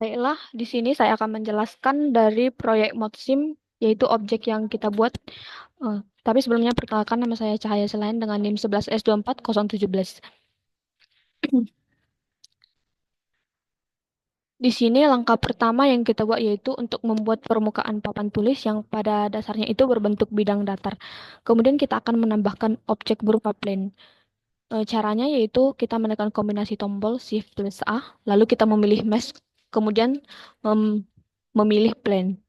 Baiklah, di sini saya akan menjelaskan dari proyek ModSim, yaitu objek yang kita buat. Tapi sebelumnya perkenalkan, nama saya Cahaya Selain dengan NIM 11S24017. Di sini langkah pertama yang kita buat yaitu untuk membuat permukaan papan tulis yang pada dasarnya itu berbentuk bidang datar. Kemudian kita akan menambahkan objek berupa plane. Caranya yaitu kita menekan kombinasi tombol Shift plus A, lalu kita memilih mesh, kemudian memilih plane.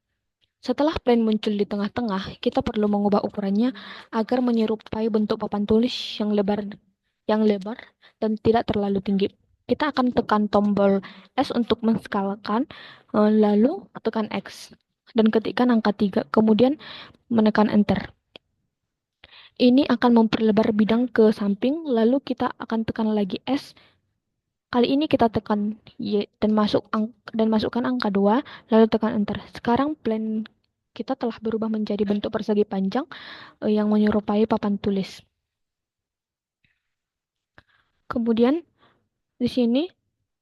Setelah plane muncul di tengah-tengah, kita perlu mengubah ukurannya agar menyerupai bentuk papan tulis yang lebar dan tidak terlalu tinggi. Kita akan tekan tombol S untuk menskalakan, lalu tekan X dan ketikkan angka 3, kemudian menekan Enter. Ini akan memperlebar bidang ke samping, lalu kita akan tekan lagi S. Kali ini kita tekan Y dan masukkan angka 2, lalu tekan Enter. Sekarang plane kita telah berubah menjadi bentuk persegi panjang yang menyerupai papan tulis. Kemudian di sini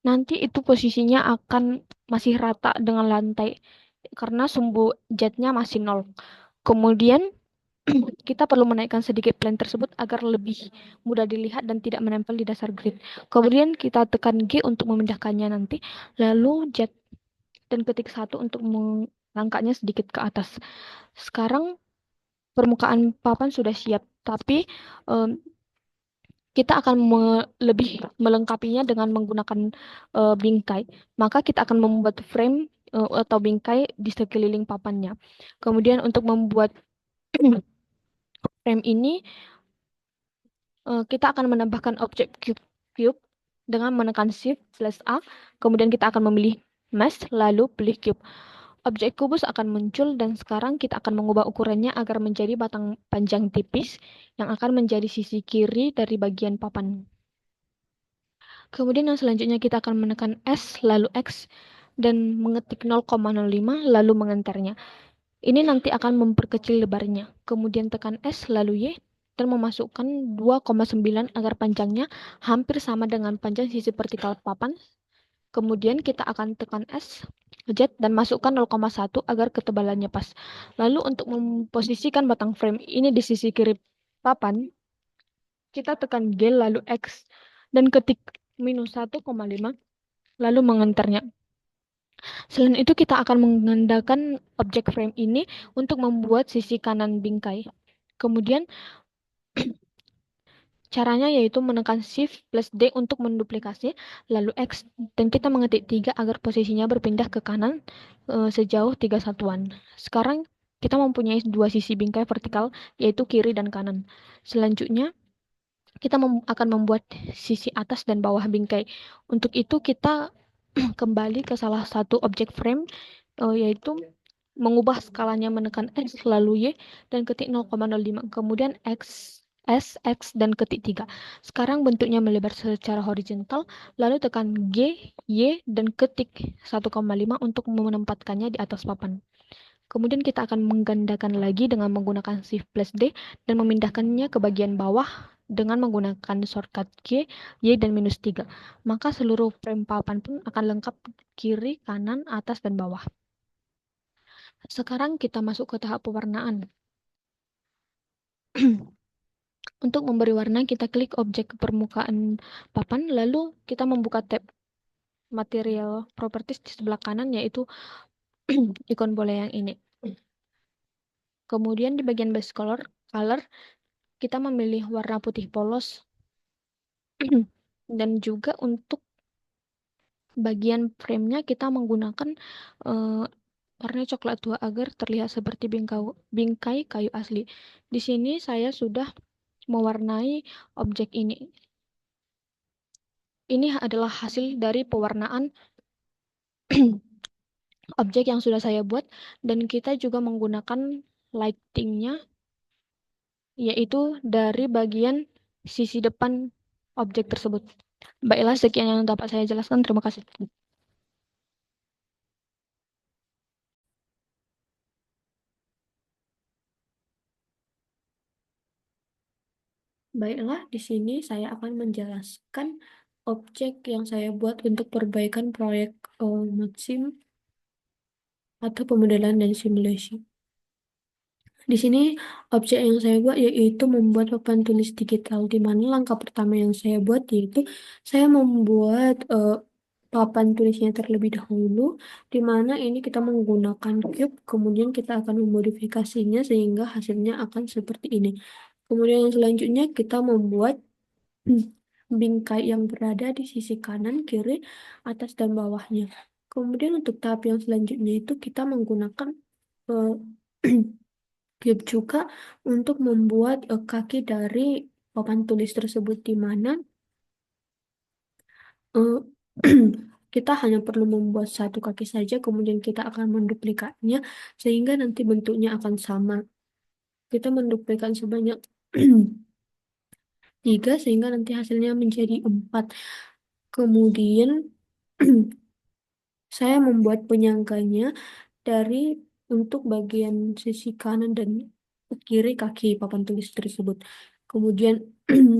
nanti itu posisinya akan masih rata dengan lantai karena sumbu jetnya masih 0. Kemudian kita perlu menaikkan sedikit plane tersebut agar lebih mudah dilihat dan tidak menempel di dasar grid. Kemudian kita tekan G untuk memindahkannya nanti, lalu jet dan ketik 1 untuk mengangkatnya sedikit ke atas. Sekarang permukaan papan sudah siap, tapi kita akan lebih melengkapinya dengan menggunakan bingkai. Maka kita akan membuat frame atau bingkai di sekeliling papannya. Kemudian untuk membuat frame ini, kita akan menambahkan objek cube dengan menekan Shift plus A. Kemudian kita akan memilih mesh, lalu pilih cube. Objek kubus akan muncul dan sekarang kita akan mengubah ukurannya agar menjadi batang panjang tipis yang akan menjadi sisi kiri dari bagian papan. Kemudian yang selanjutnya kita akan menekan S lalu X dan mengetik 0,05 lalu mengenternya. Ini nanti akan memperkecil lebarnya. Kemudian tekan S lalu Y dan memasukkan 2,9 agar panjangnya hampir sama dengan panjang sisi vertikal papan. Kemudian kita akan tekan S, Z, dan masukkan 0,1 agar ketebalannya pas. Lalu untuk memposisikan batang frame ini di sisi kiri papan, kita tekan G lalu X dan ketik -1,5 lalu mengenternya. Selain itu kita akan mengandalkan objek frame ini untuk membuat sisi kanan bingkai. Kemudian caranya yaitu menekan Shift plus D untuk menduplikasi, lalu X, dan kita mengetik 3 agar posisinya berpindah ke kanan sejauh 3 satuan. Sekarang kita mempunyai dua sisi bingkai vertikal, yaitu kiri dan kanan. Selanjutnya, kita akan membuat sisi atas dan bawah bingkai. Untuk itu kita kembali ke salah satu objek frame, yaitu mengubah skalanya menekan X lalu Y dan ketik 0,05, kemudian X, S, X, dan ketik 3. Sekarang bentuknya melebar secara horizontal, lalu tekan G, Y, dan ketik 1,5 untuk menempatkannya di atas papan. Kemudian kita akan menggandakan lagi dengan menggunakan Shift plus D dan memindahkannya ke bagian bawah dengan menggunakan shortcut G, Y, dan -3. Maka seluruh frame papan pun akan lengkap kiri, kanan, atas, dan bawah. Sekarang kita masuk ke tahap pewarnaan. Untuk memberi warna, kita klik objek permukaan papan, lalu kita membuka tab Material Properties di sebelah kanan, yaitu ikon bola yang ini. Kemudian di bagian base color, kita memilih warna putih polos. Dan juga untuk bagian framenya kita menggunakan warna coklat tua agar terlihat seperti bingkai kayu asli. Di sini saya sudah mewarnai objek ini. Ini adalah hasil dari pewarnaan objek yang sudah saya buat, dan kita juga menggunakan lightingnya, yaitu dari bagian sisi depan objek tersebut. Baiklah, sekian yang dapat saya jelaskan. Terima kasih. Baiklah, di sini saya akan menjelaskan objek yang saya buat untuk perbaikan proyek Maxim atau pemodelan dan simulasi. Di sini objek yang saya buat yaitu membuat papan tulis digital, di mana langkah pertama yang saya buat yaitu saya membuat papan tulisnya terlebih dahulu, di mana ini kita menggunakan cube, kemudian kita akan memodifikasinya sehingga hasilnya akan seperti ini. Kemudian yang selanjutnya kita membuat bingkai yang berada di sisi kanan, kiri, atas, dan bawahnya. Kemudian untuk tahap yang selanjutnya itu kita menggunakan eh, cube juga untuk membuat kaki dari papan tulis tersebut, di mana eh, kita hanya perlu membuat satu kaki saja, kemudian kita akan menduplikatnya sehingga nanti bentuknya akan sama. Kita menduplikat sebanyak tiga sehingga nanti hasilnya menjadi empat. Kemudian saya membuat penyangganya dari untuk bagian sisi kanan dan kiri kaki papan tulis tersebut. Kemudian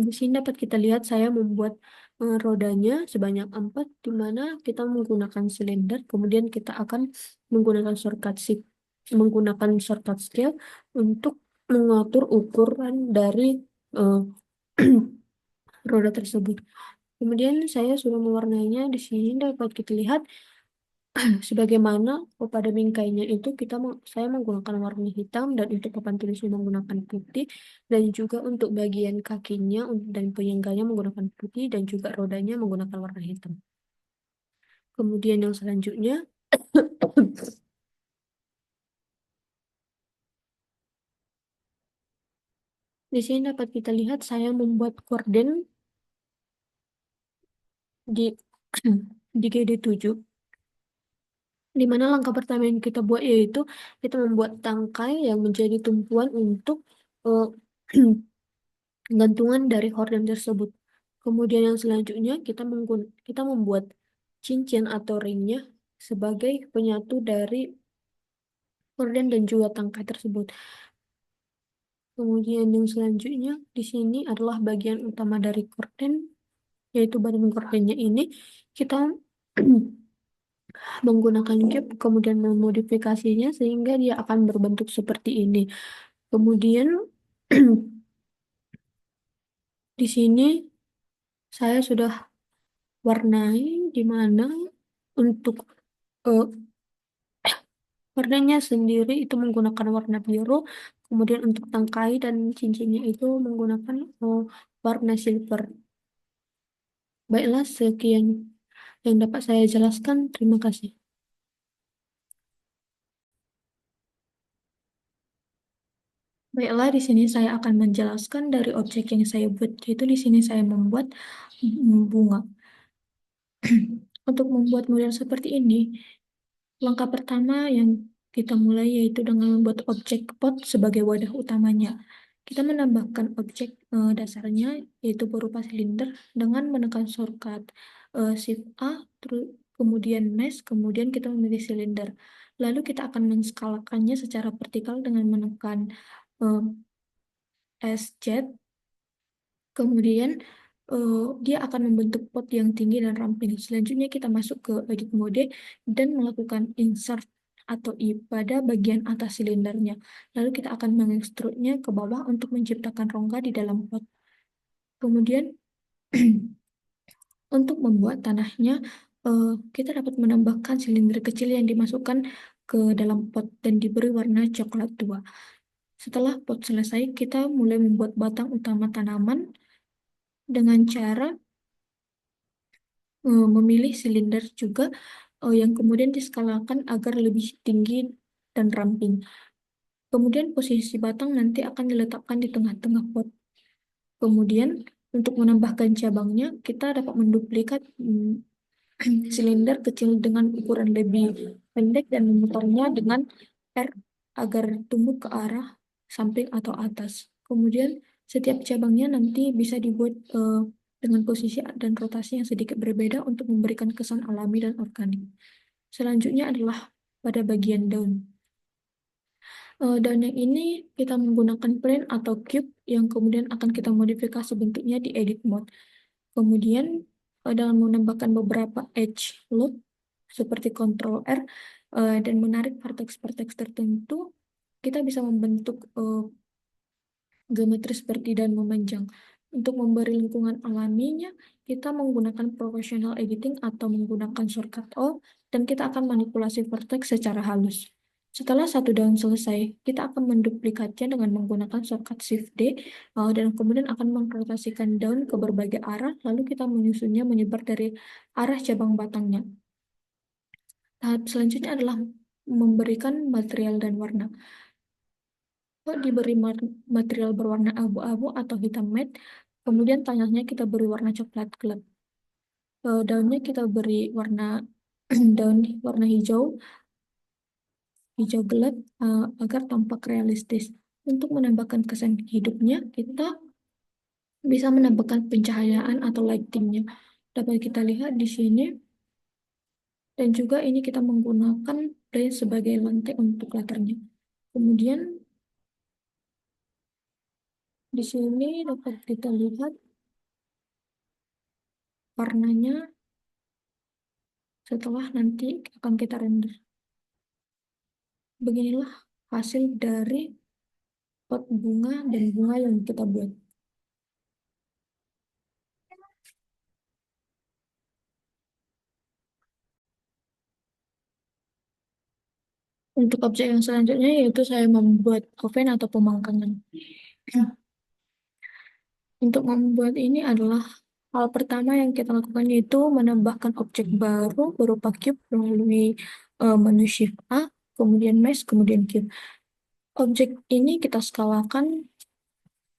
di sini dapat kita lihat saya membuat rodanya sebanyak empat, di mana kita menggunakan silinder. Kemudian kita akan menggunakan menggunakan shortcut scale untuk mengatur ukuran dari eh, roda tersebut. Kemudian saya sudah mewarnainya. Di sini dapat kita lihat sebagaimana pada bingkainya itu saya menggunakan warna hitam, dan untuk papan tulisnya menggunakan putih, dan juga untuk bagian kakinya dan penyangganya menggunakan putih, dan juga rodanya menggunakan warna hitam. Kemudian yang selanjutnya di sini dapat kita lihat saya membuat korden di di GD7, di mana langkah pertama yang kita buat yaitu kita membuat tangkai yang menjadi tumpuan untuk eh, gantungan dari horden tersebut. Kemudian yang selanjutnya kita membuat cincin atau ringnya sebagai penyatu dari horden dan juga tangkai tersebut. Kemudian yang selanjutnya di sini adalah bagian utama dari korden, yaitu badan kordennya ini kita menggunakan cap, kemudian memodifikasinya sehingga dia akan berbentuk seperti ini. Kemudian di sini saya sudah warnai, di mana untuk eh, warnanya sendiri itu menggunakan warna biru, kemudian untuk tangkai dan cincinnya itu menggunakan warna silver. Baiklah, sekian yang dapat saya jelaskan. Terima kasih. Baiklah, di sini saya akan menjelaskan dari objek yang saya buat, yaitu di sini saya membuat bunga. Untuk membuat model seperti ini, langkah pertama yang kita mulai yaitu dengan membuat objek pot sebagai wadah utamanya. Kita menambahkan objek dasarnya yaitu berupa silinder dengan menekan shortcut Shift A, kemudian mesh, kemudian kita memilih silinder. Lalu kita akan menskalakannya secara vertikal dengan menekan eh, SZ. Kemudian dia akan membentuk pot yang tinggi dan ramping. Selanjutnya kita masuk ke edit mode dan melakukan insert atau I pada bagian atas silindernya. Lalu kita akan mengekstrudnya ke bawah untuk menciptakan rongga di dalam pot. Kemudian untuk membuat tanahnya, kita dapat menambahkan silinder kecil yang dimasukkan ke dalam pot dan diberi warna coklat tua. Setelah pot selesai, kita mulai membuat batang utama tanaman dengan cara memilih silinder juga yang kemudian diskalakan agar lebih tinggi dan ramping. Kemudian posisi batang nanti akan diletakkan di tengah-tengah pot. Kemudian untuk menambahkan cabangnya, kita dapat menduplikat silinder kecil dengan ukuran lebih pendek dan memutarnya dengan R agar tumbuh ke arah samping atau atas. Kemudian setiap cabangnya nanti bisa dibuat dengan posisi dan rotasi yang sedikit berbeda untuk memberikan kesan alami dan organik. Selanjutnya adalah pada bagian daun. Daun yang ini kita menggunakan plane atau cube yang kemudian akan kita modifikasi bentuknya di edit mode. Kemudian dengan menambahkan beberapa edge loop seperti Ctrl R dan menarik vertex-vertex tertentu, kita bisa membentuk geometri seperti dan memanjang. Untuk memberi lingkungan alaminya, kita menggunakan professional editing atau menggunakan shortcut O, dan kita akan manipulasi vertex secara halus. Setelah satu daun selesai, kita akan menduplikatnya dengan menggunakan shortcut Shift D, dan kemudian akan merotasikan daun ke berbagai arah, lalu kita menyusunnya menyebar dari arah cabang batangnya. Tahap selanjutnya adalah memberikan material dan warna. Kalau diberi material berwarna abu-abu atau hitam matte, kemudian tanahnya kita beri warna coklat gelap. Daunnya kita beri warna daun warna hijau, hijau gelap agar tampak realistis. Untuk menambahkan kesan hidupnya, kita bisa menambahkan pencahayaan atau lightingnya. Dapat kita lihat di sini, dan juga ini kita menggunakan brace sebagai lantai untuk letternya. Kemudian di sini dapat kita lihat warnanya setelah nanti akan kita render. Beginilah hasil dari pot bunga dan bunga yang kita buat. Untuk objek yang selanjutnya yaitu saya membuat oven atau pemangkangan. Untuk membuat ini adalah hal pertama yang kita lakukan yaitu menambahkan objek baru berupa cube melalui menu Shift A, kemudian mesh, kemudian cube. Objek ini kita skalakan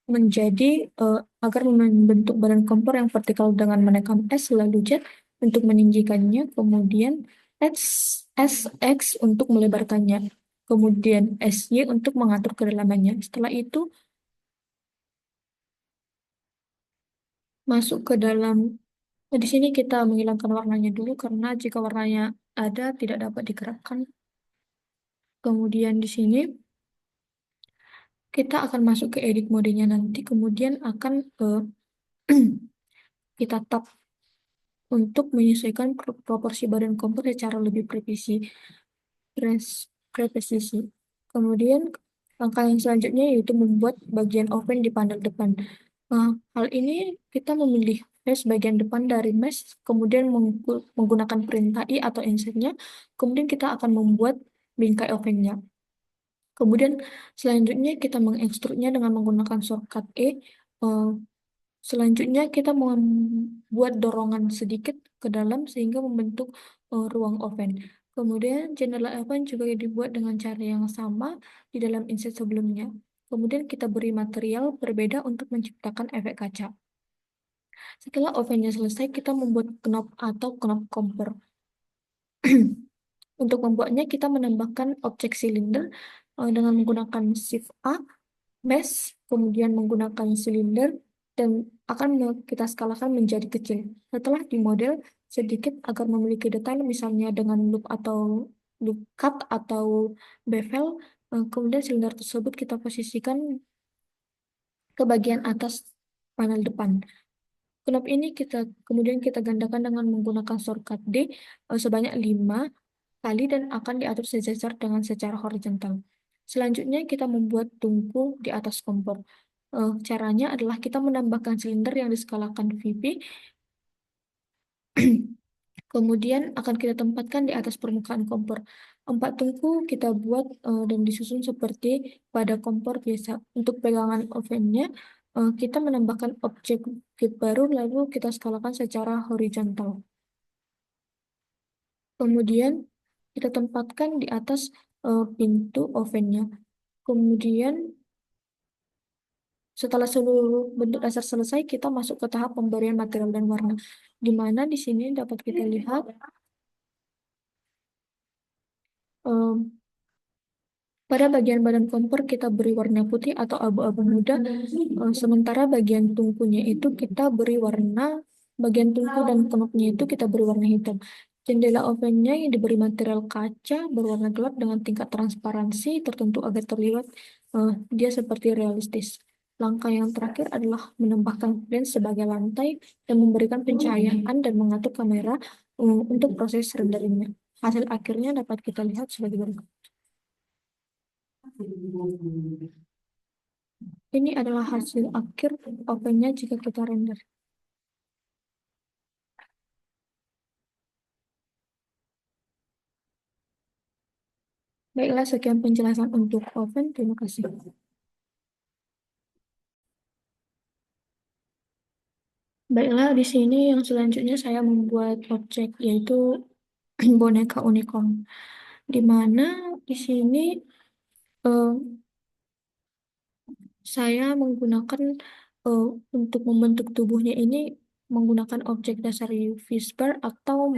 menjadi agar membentuk badan kompor yang vertikal dengan menekan S lalu Z untuk meninggikannya, kemudian SX untuk melebarkannya, kemudian SY untuk mengatur kedalamannya. Setelah itu masuk ke dalam. Di sini kita menghilangkan warnanya dulu karena jika warnanya ada tidak dapat digerakkan. Kemudian di sini kita akan masuk ke edit modenya nanti, kemudian akan kita tap untuk menyesuaikan proporsi badan kompor secara lebih presisi. Kemudian langkah yang selanjutnya yaitu membuat bagian oven di panel depan. Hal ini kita memilih mesh bagian depan dari mesh, kemudian menggunakan perintah I atau insertnya, kemudian kita akan membuat bingkai ovennya. Kemudian selanjutnya kita mengekstrudnya dengan menggunakan shortcut E. Eh, Selanjutnya kita membuat dorongan sedikit ke dalam sehingga membentuk ruang oven. Kemudian jendela oven juga dibuat dengan cara yang sama di dalam inset sebelumnya. Kemudian kita beri material berbeda untuk menciptakan efek kaca. Setelah ovennya selesai, kita membuat knop atau knop kompor. Untuk membuatnya, kita menambahkan objek silinder dengan menggunakan Shift A, mesh, kemudian menggunakan silinder, dan akan kita skalakan menjadi kecil. Setelah dimodel sedikit agar memiliki detail, misalnya dengan loop atau loop cut atau bevel, kemudian silinder tersebut kita posisikan ke bagian atas panel depan. Knop ini kemudian kita gandakan dengan menggunakan shortcut D sebanyak 5 kali dan akan diatur sejajar dengan secara horizontal. Selanjutnya kita membuat tungku di atas kompor. Caranya adalah kita menambahkan silinder yang diskalakan VP, kemudian akan kita tempatkan di atas permukaan kompor. 4 tungku kita buat dan disusun seperti pada kompor biasa. Untuk pegangan ovennya, kita menambahkan objek baru lalu kita skalakan secara horizontal. Kemudian kita tempatkan di atas pintu ovennya. Kemudian setelah seluruh bentuk dasar selesai, kita masuk ke tahap pemberian material dan warna. Di mana di sini dapat kita lihat pada bagian badan kompor kita beri warna putih atau abu-abu muda, sementara bagian tungkunya itu kita beri warna, bagian tungku dan knopnya itu kita beri warna hitam. Jendela ovennya yang diberi material kaca berwarna gelap dengan tingkat transparansi tertentu agar terlihat dia seperti realistis. Langkah yang terakhir adalah menambahkan lens sebagai lantai dan memberikan pencahayaan dan mengatur kamera untuk proses renderingnya. Hasil akhirnya dapat kita lihat sebagai berikut. Ini adalah hasil akhir opennya jika kita render. Baiklah, sekian penjelasan untuk oven. Terima kasih. Baiklah, di sini yang selanjutnya saya membuat objek yaitu boneka unicorn, di mana di sini eh, saya menggunakan eh, untuk membentuk tubuhnya ini menggunakan objek dasar UV-Sphere atau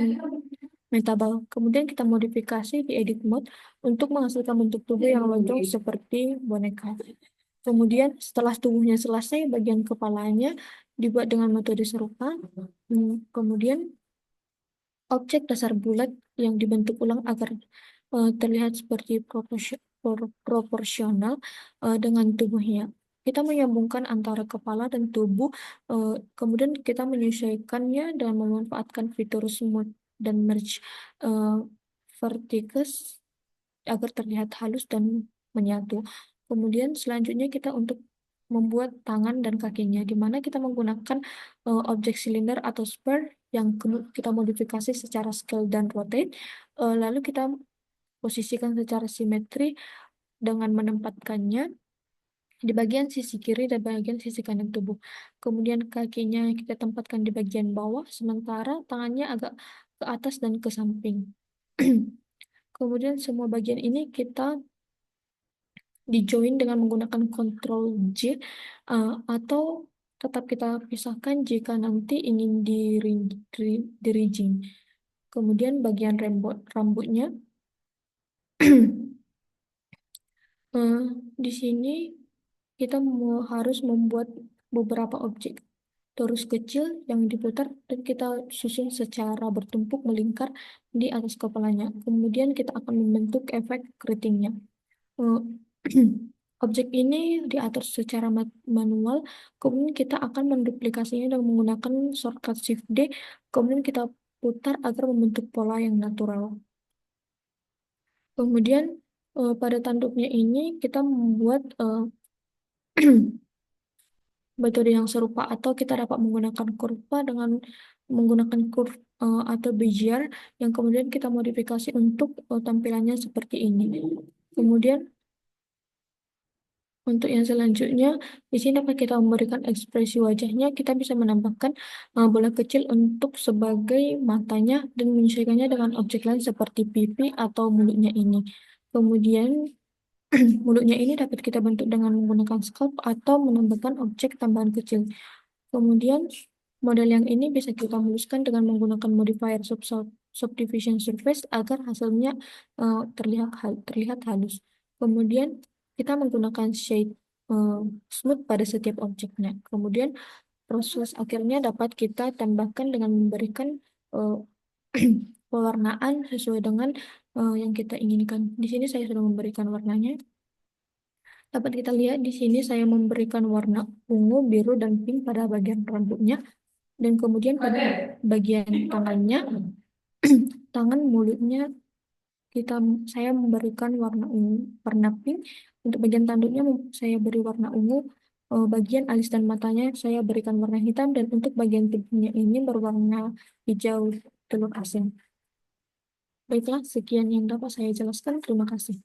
Metaball. Kemudian kita modifikasi di edit mode untuk menghasilkan bentuk tubuh yang lonjong seperti boneka. Kemudian setelah tubuhnya selesai, bagian kepalanya dibuat dengan metode serupa. Kemudian objek dasar bulat yang dibentuk ulang agar terlihat seperti proporsional dengan tubuhnya. Kita menyambungkan antara kepala dan tubuh, kemudian kita menyesuaikannya dengan memanfaatkan fitur smooth dan merge uh, vertices agar terlihat halus dan menyatu. Kemudian selanjutnya kita untuk membuat tangan dan kakinya, di mana kita menggunakan objek silinder atau sphere yang kita modifikasi secara scale dan rotate. Lalu kita posisikan secara simetri dengan menempatkannya di bagian sisi kiri dan bagian sisi kanan tubuh. Kemudian kakinya kita tempatkan di bagian bawah, sementara tangannya agak ke atas dan ke samping. Kemudian semua bagian ini kita di-join dengan menggunakan Ctrl J, atau tetap kita pisahkan jika nanti ingin di rigging. Kemudian bagian rambutnya eh, di sini kita harus membuat beberapa objek torus kecil yang diputar dan kita susun secara bertumpuk melingkar di atas kepalanya. Kemudian kita akan membentuk efek keritingnya. Eh, Objek ini diatur secara manual, kemudian kita akan menduplikasinya dengan menggunakan shortcut Shift D, kemudian kita putar agar membentuk pola yang natural. Kemudian pada tanduknya ini kita membuat metode yang serupa atau kita dapat menggunakan kurva dengan menggunakan atau Bezier yang kemudian kita modifikasi untuk tampilannya seperti ini. Kemudian untuk yang selanjutnya, di sini dapat kita memberikan ekspresi wajahnya. Kita bisa menambahkan bola kecil untuk sebagai matanya dan menyesuaikannya dengan objek lain seperti pipi atau mulutnya ini. Kemudian mulutnya ini dapat kita bentuk dengan menggunakan sculpt atau menambahkan objek tambahan kecil. Kemudian model yang ini bisa kita muluskan dengan menggunakan modifier subdivision surface agar hasilnya terlihat halus. Kemudian kita menggunakan shade eh, smooth pada setiap objeknya. Kemudian proses akhirnya dapat kita tambahkan dengan memberikan eh, pewarnaan sesuai dengan yang kita inginkan. Di sini saya sudah memberikan warnanya. Dapat kita lihat di sini saya memberikan warna ungu, biru, dan pink pada bagian rambutnya. Dan kemudian pada bagian tangannya, tangan mulutnya kita saya memberikan warna ungu, warna pink. Untuk bagian tanduknya saya beri warna ungu. Bagian alis dan matanya saya berikan warna hitam dan untuk bagian tubuhnya ini berwarna hijau telur asin. Baiklah, sekian yang dapat saya jelaskan. Terima kasih.